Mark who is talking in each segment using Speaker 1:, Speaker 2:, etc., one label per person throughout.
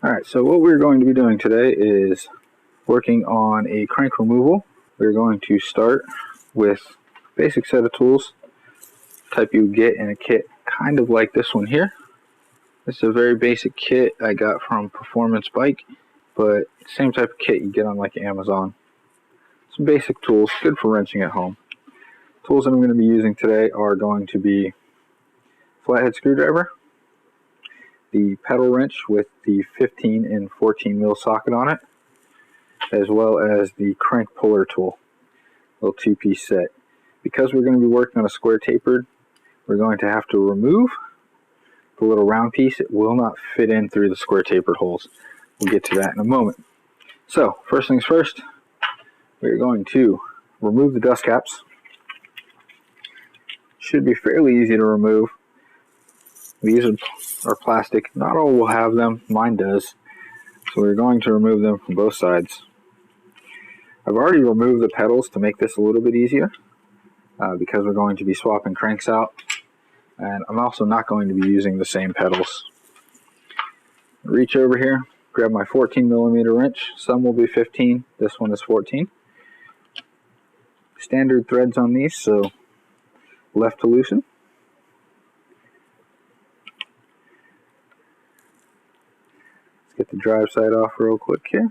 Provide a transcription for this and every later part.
Speaker 1: Alright, so what we're going to be doing today is working on a crank removal. We're going to start with a basic set of tools, type you get in a kit kind of like this one here. This is a very basic kit I got from Performance Bike, but same type of kit you get on like Amazon. Some basic tools, good for wrenching at home. Tools that I'm going to be using today are going to be flathead screwdriver, the pedal wrench with the 15 and 14 mil socket on it, as well as the crank puller tool, little two-piece set. Because we're going to be working on a square tapered, we're going to have to remove the little round piece. It will not fit in through the square tapered holes. We'll get to that in a moment. So first things first, we're going to remove the dust caps. Should be fairly easy to remove. These are plastic. Not all will have them. Mine does. So we're going to remove them from both sides. I've already removed the pedals to make this a little bit easier because we're going to be swapping cranks out. And I'm also not going to be using the same pedals. Reach over here, grab my 14 millimeter wrench. Some will be 15. This one is 14. Standard threads on these, so left to loosen. Get the drive side off real quick here.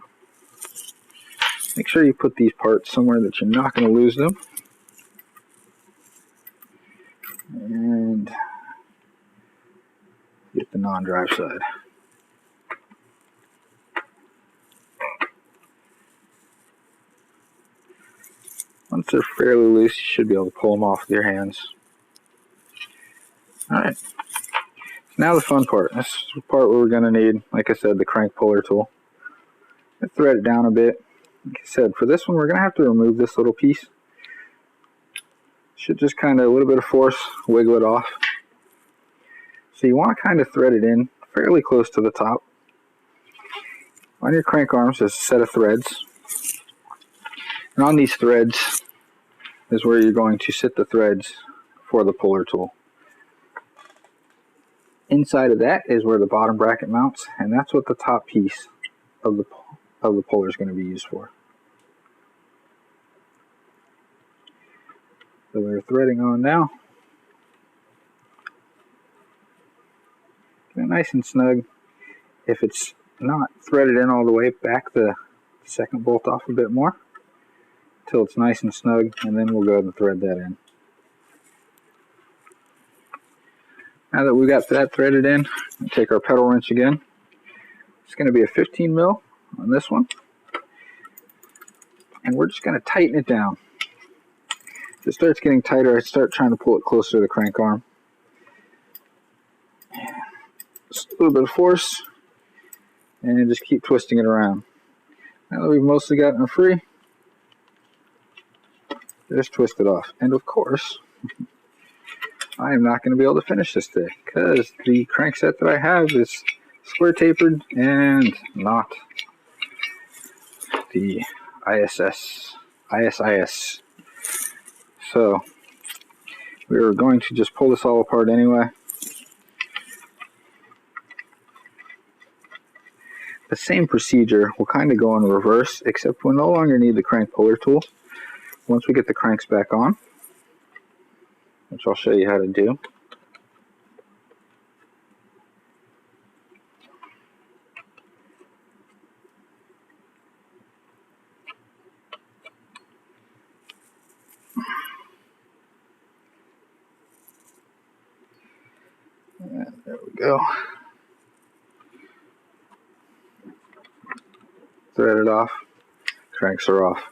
Speaker 1: Make sure you put these parts somewhere that you're not going to lose them. And get the non-drive side. Once they're fairly loose, you should be able to pull them off with your hands. Alright. Now the fun part. This is the part where we're going to need, like I said, the crank puller tool. Thread it down a bit. Like I said, for this one we're going to have to remove this little piece. Should just kind of a little bit of force, wiggle it off. So you want to kind of thread it in fairly close to the top. On your crank arms there's a set of threads. And on these threads is where you're going to sit the threads for the puller tool. Inside of that is where the bottom bracket mounts, and that's what the top piece of the puller is going to be used for. So we're threading on now. Get it nice and snug. If it's not threaded in all the way, back the second bolt off a bit more until it's nice and snug, and then we'll go ahead and thread that in. Now that we got that threaded in, we'll take our pedal wrench again. It's going to be a 15 mil on this one. And we're just going to tighten it down. If it starts getting tighter, I start trying to pull it closer to the crank arm. Just a little bit of force, and just keep twisting it around. Now that we've mostly gotten it free, just twist it off. And of course, I am not going to be able to finish this today because the crank set that I have is square tapered and not the ISIS. So we're going to just pull this all apart anyway. The same procedure will kind of go in reverse, except we'll no longer need the crank puller tool once we get the cranks back on, which I'll show you how to do. And there we go. Thread it off. Cranks are off.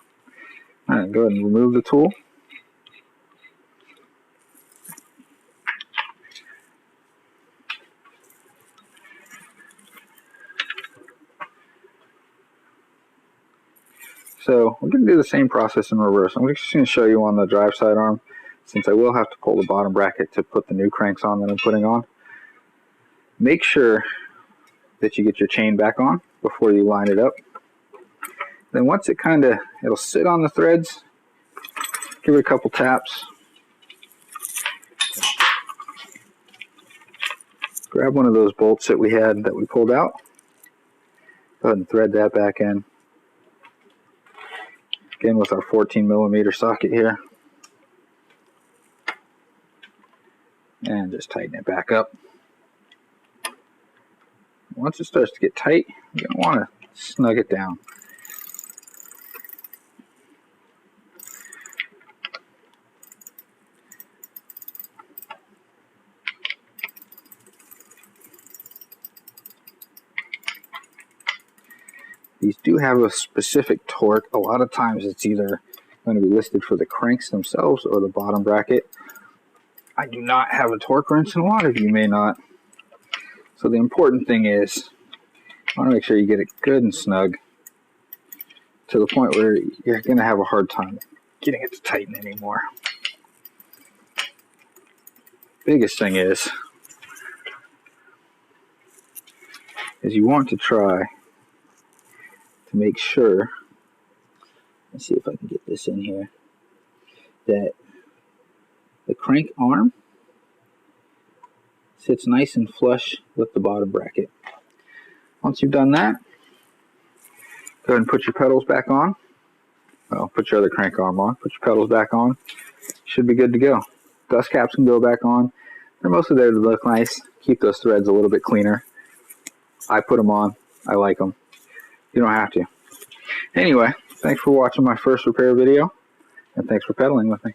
Speaker 1: Alright, go ahead and remove the tool. So we're going to do the same process in reverse. I'm just going to show you on the drive side arm, since I will have to pull the bottom bracket to put the new cranks on that I'm putting on. Make sure that you get your chain back on before you line it up. Then once it'll sit on the threads, give it a couple taps. Grab one of those bolts that we pulled out. Go ahead and thread that back in. Again with our 14mm socket here. And just tighten it back up. Once it starts to get tight, you're going to want to snug it down. These do have a specific torque. A lot of times it's either going to be listed for the cranks themselves or the bottom bracket. I do not have a torque wrench, and a lot of you may not. So the important thing is, you want to make sure you get it good and snug to the point where you're going to have a hard time getting it to tighten anymore. Biggest thing is you want to try to make sure, let's see if I can get this in here, that the crank arm sits nice and flush with the bottom bracket. Once you've done that, go ahead and put your pedals back on. Well, put your other crank arm on, put your pedals back on. Should be good to go. Dust caps can go back on. They're mostly there to look nice, keep those threads a little bit cleaner. I put them on. I like them. You don't have to. Anyway, thanks for watching my first repair video, and thanks for pedaling with me.